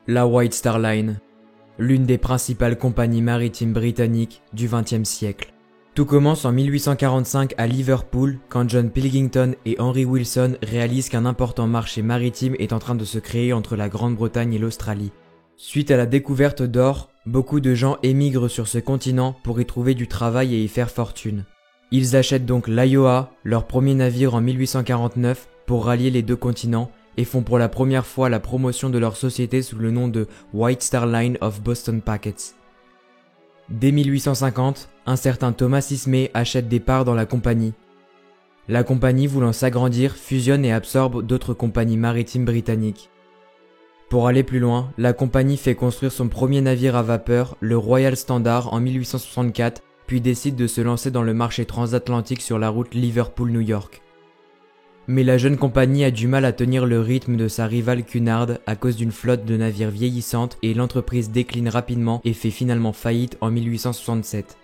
La White Star Line, l'une des principales compagnies maritimes britanniques du XXe siècle. Tout commence en 1845 à Liverpool quand John Pilkington et Henry Wilson réalisent qu'un important marché maritime est en train de se créer entre la Grande-Bretagne et l'Australie. Suite à la découverte d'or, beaucoup de gens émigrent sur ce continent pour y trouver du travail et y faire fortune. Ils achètent donc l'Iowa, leur premier navire en 1849, pour rallier les deux continents et font pour la première fois la promotion de leur société sous le nom de White Star Line of Boston Packets. Dès 1850, un certain Thomas Ismay achète des parts dans la compagnie. La compagnie, voulant s'agrandir, fusionne et absorbe d'autres compagnies maritimes britanniques. Pour aller plus loin, la compagnie fait construire son premier navire à vapeur, le Royal Standard, en 1864, puis décide de se lancer dans le marché transatlantique sur la route Liverpool-New York. Mais la jeune compagnie a du mal à tenir le rythme de sa rivale Cunard à cause d'une flotte de navires vieillissante et l'entreprise décline rapidement et fait finalement faillite en 1867.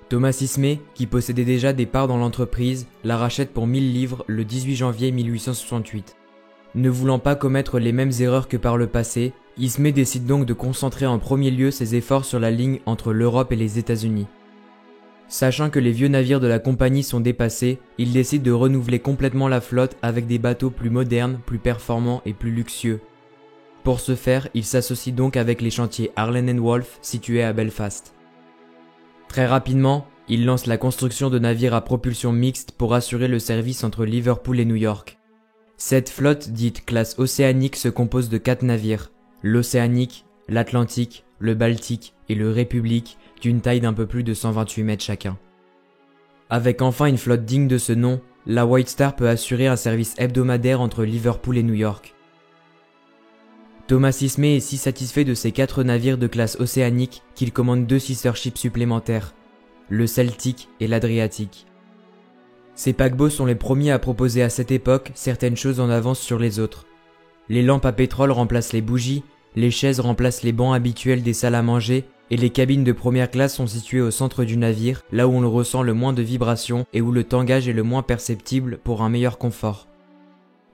Thomas Ismay, qui possédait déjà des parts dans l'entreprise, la rachète pour 1000 livres le 18 janvier 1868. Ne voulant pas commettre les mêmes erreurs que par le passé, Ismay décide donc de concentrer en premier lieu ses efforts sur la ligne entre l'Europe et les États-Unis. Sachant que les vieux navires de la compagnie sont dépassés, il décide de renouveler complètement la flotte avec des bateaux plus modernes, plus performants et plus luxueux. Pour ce faire, il s'associe donc avec les chantiers Harland & Wolff situés à Belfast. Très rapidement, il lance la construction de navires à propulsion mixte pour assurer le service entre Liverpool et New York. Cette flotte dite classe océanique se compose de 4 navires, l'Océanique, l'Atlantique, le Baltique et le République, d'une taille d'un peu plus de 128 mètres chacun. Avec enfin une flotte digne de ce nom, la White Star peut assurer un service hebdomadaire entre Liverpool et New York. Thomas Ismay est si satisfait de ces 4 navires de classe océanique qu'il commande 2 sister ships supplémentaires, le Celtic et l'Adriatique. Ces paquebots sont les premiers à proposer à cette époque certaines choses en avance sur les autres. Les lampes à pétrole remplacent les bougies, les chaises remplacent les bancs habituels des salles à manger, et les cabines de première classe sont situées au centre du navire, là où on le ressent le moins de vibrations et où le tangage est le moins perceptible pour un meilleur confort.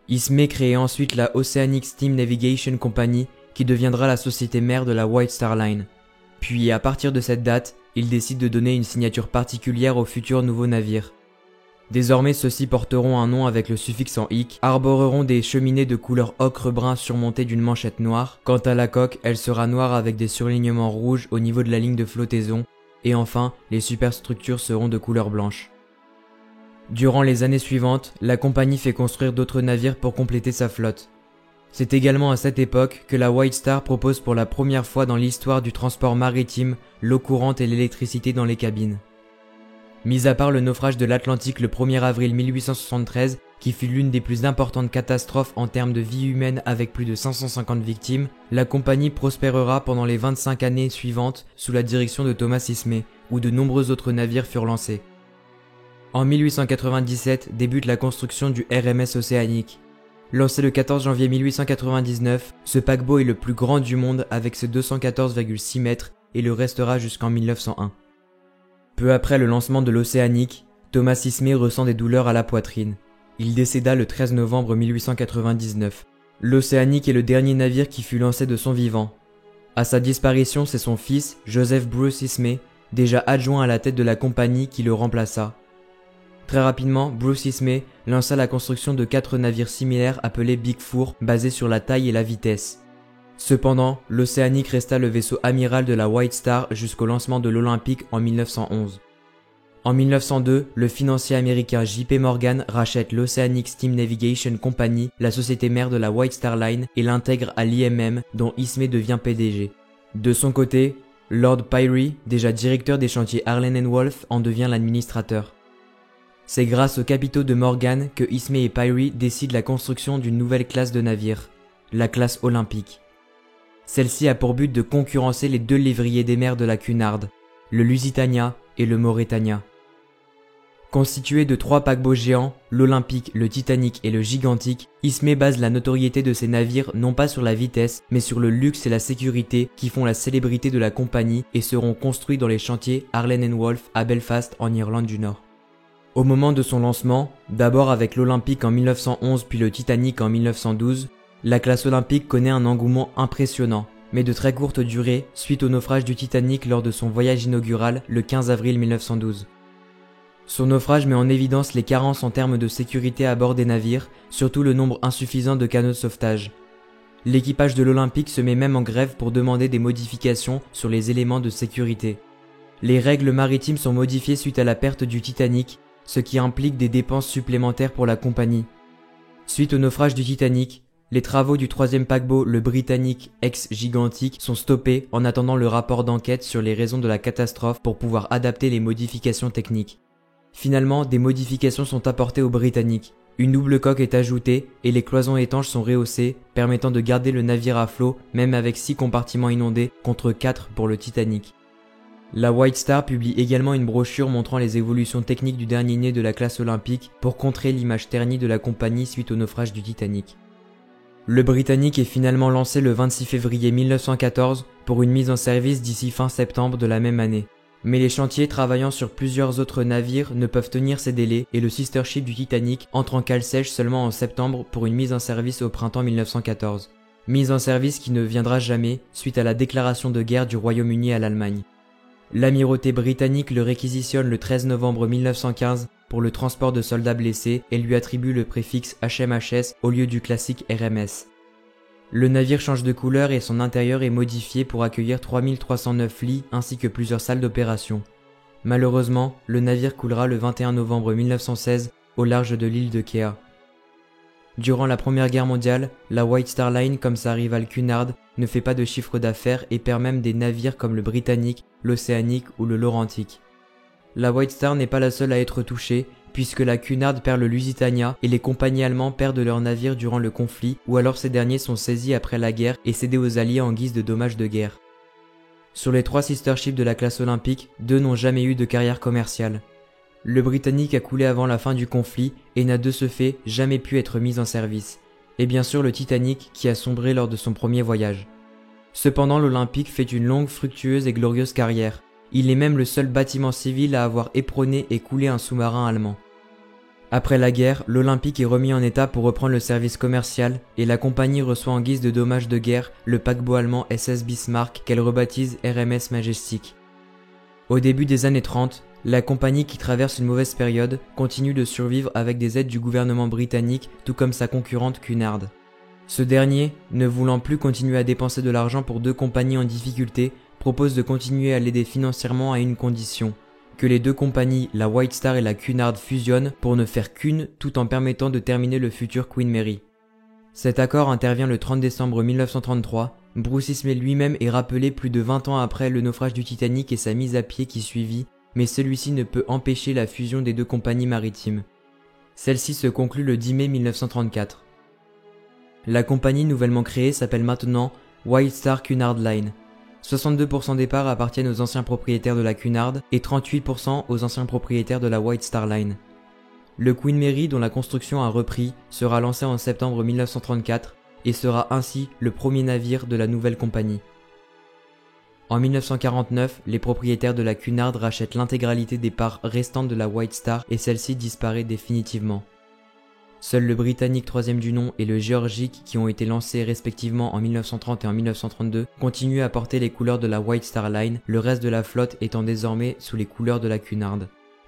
Ismay crée ensuite la Oceanic Steam Navigation Company, qui deviendra la société mère de la White Star Line. Puis, à partir de cette date, il décide de donner une signature particulière aux futurs nouveaux navires. Désormais, ceux-ci porteront un nom avec le suffixe en -ic, arboreront des cheminées de couleur ocre-brun surmontées d'une manchette noire. Quant à la coque, elle sera noire avec des surlignements rouges au niveau de la ligne de flottaison. Et enfin, les superstructures seront de couleur blanche. Durant les années suivantes, la compagnie fait construire d'autres navires pour compléter sa flotte. C'est également à cette époque que la White Star propose pour la première fois dans l'histoire du transport maritime l'eau courante et l'électricité dans les cabines. Mis à part le naufrage de l'Atlantique le 1er avril 1873, qui fut l'une des plus importantes catastrophes en termes de vie humaine avec plus de 550 victimes, la compagnie prospérera pendant les 25 années suivantes sous la direction de Thomas Ismay, où de nombreux autres navires furent lancés. En 1897 débute la construction du RMS Océanique. Lancé le 14 janvier 1899, ce paquebot est le plus grand du monde avec ses 214,6 mètres et le restera jusqu'en 1901. Peu après le lancement de l'Océanique, Thomas Ismay ressent des douleurs à la poitrine. Il décéda le 13 novembre 1899. L'Océanique est le dernier navire qui fut lancé de son vivant. À sa disparition, c'est son fils, Joseph Bruce Ismay, déjà adjoint à la tête de la compagnie, qui le remplaça. Très rapidement, Bruce Ismay lança la construction de 4 navires similaires appelés Big Four, basés sur la taille et la vitesse. Cependant, l'Océanique resta le vaisseau amiral de la White Star jusqu'au lancement de l'Olympique en 1911. En 1902, le financier américain J.P. Morgan rachète l'Oceanic Steam Navigation Company, la société mère de la White Star Line, et l'intègre à l'IMM, dont Ismay devient PDG. De son côté, Lord Pyrie, déjà directeur des chantiers Harland & Wolff, en devient l'administrateur. C'est grâce aux capitaux de Morgan que Ismay et Pyrie décident la construction d'une nouvelle classe de navires, la classe Olympique. Celle-ci a pour but de concurrencer les 2 lévriers des mers de la Cunard, le Lusitania et le Mauretania. Constitué de 3 paquebots géants, l'Olympique, le Titanic et le Gigantic, Ismay base la notoriété de ses navires non pas sur la vitesse, mais sur le luxe et la sécurité qui font la célébrité de la compagnie et seront construits dans les chantiers Harland & Wolff à Belfast en Irlande du Nord. Au moment de son lancement, d'abord avec l'Olympique en 1911 puis le Titanic en 1912, la classe olympique connaît un engouement impressionnant. mais de très courte durée suite au naufrage du Titanic lors de son voyage inaugural le 15 avril 1912. Son naufrage met en évidence les carences en termes de sécurité à bord des navires, surtout le nombre insuffisant de canots de sauvetage. L'équipage de l'Olympique se met même en grève pour demander des modifications sur les éléments de sécurité. Les règles maritimes sont modifiées suite à la perte du Titanic, ce qui implique des dépenses supplémentaires pour la compagnie. Suite au naufrage du Titanic, les travaux du troisième paquebot, le Britannic ex-Gigantic, sont stoppés en attendant le rapport d'enquête sur les raisons de la catastrophe pour pouvoir adapter les modifications techniques. Finalement, des modifications sont apportées au Britannic. Une double coque est ajoutée et les cloisons étanches sont rehaussées, permettant de garder le navire à flot même avec 6 compartiments inondés contre 4 pour le Titanic. La White Star publie également une brochure montrant les évolutions techniques du dernier né de la classe olympique pour contrer l'image ternie de la compagnie suite au naufrage du Titanic. Le Britannic est finalement lancé le 26 février 1914 pour une mise en service d'ici fin septembre de la même année. Mais les chantiers travaillant sur plusieurs autres navires ne peuvent tenir ces délais et le sister ship du Titanic entre en cale sèche seulement en septembre pour une mise en service au printemps 1914. Mise en service qui ne viendra jamais suite à la déclaration de guerre du Royaume-Uni à l'Allemagne. L'amirauté britannique le réquisitionne le 13 novembre 1915 pour le transport de soldats blessés et lui attribue le préfixe HMHS au lieu du classique RMS. Le navire change de couleur et son intérieur est modifié pour accueillir 3309 lits ainsi que plusieurs salles d'opération. Malheureusement, le navire coulera le 21 novembre 1916 au large de l'île de Kea. Durant la Première Guerre mondiale, la White Star Line comme sa rivale Cunard ne fait pas de chiffre d'affaires et perd même des navires comme le Britannic, l'Océanic ou le Laurentic. La White Star n'est pas la seule à être touchée, puisque la Cunard perd le Lusitania et les compagnies allemandes perdent leurs navires durant le conflit ou alors ces derniers sont saisis après la guerre et cédés aux Alliés en guise de dommages de guerre. Sur les 3 sister ships de la classe olympique, 2 n'ont jamais eu de carrière commerciale. Le Britannic a coulé avant la fin du conflit et n'a de ce fait jamais pu être mis en service. Et bien sûr le Titanic qui a sombré lors de son premier voyage. Cependant l'Olympique fait une longue, fructueuse et glorieuse carrière. Il est même le seul bâtiment civil à avoir éperonné et coulé un sous-marin allemand. Après la guerre, l'Olympique est remis en état pour reprendre le service commercial et la compagnie reçoit en guise de dommages de guerre le paquebot allemand SS Bismarck qu'elle rebaptise RMS Majestic. Au début des années 30, la compagnie qui traverse une mauvaise période continue de survivre avec des aides du gouvernement britannique tout comme sa concurrente Cunard. Ce dernier, ne voulant plus continuer à dépenser de l'argent pour 2 compagnies en difficulté, propose de continuer à l'aider financièrement à une condition, que les 2 compagnies, la White Star et la Cunard fusionnent pour ne faire qu'une tout en permettant de terminer le futur Queen Mary. Cet accord intervient le 30 décembre 1933, Bruce Ismay lui-même est rappelé plus de 20 ans après le naufrage du Titanic et sa mise à pied qui suivit, mais celui-ci ne peut empêcher la fusion des 2 compagnies maritimes. Celle-ci se conclut le 10 mai 1934. La compagnie nouvellement créée s'appelle maintenant White Star Cunard Line. 62% des parts appartiennent aux anciens propriétaires de la Cunard et 38% aux anciens propriétaires de la White Star Line. Le Queen Mary, dont la construction a repris, sera lancé en septembre 1934 et sera ainsi le premier navire de la nouvelle compagnie. En 1949, les propriétaires de la Cunard rachètent l'intégralité des parts restantes de la White Star et celle-ci disparaît définitivement. Seuls le Britannic 3e du nom et le Georgic, qui ont été lancés respectivement en 1930 et en 1932, continuent à porter les couleurs de la White Star Line, le reste de la flotte étant désormais sous les couleurs de la Cunard.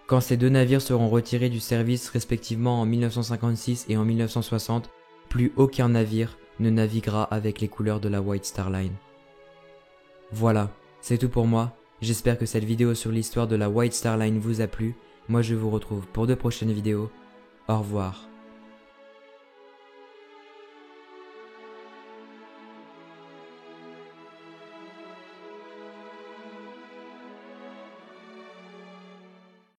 Quand ces 2 navires seront retirés du service respectivement en 1956 et en 1960, plus aucun navire ne naviguera avec les couleurs de la White Star Line. Voilà, c'est tout pour moi. J'espère que cette vidéo sur l'histoire de la White Star Line vous a plu. Moi je vous retrouve pour de prochaines vidéos. Au revoir.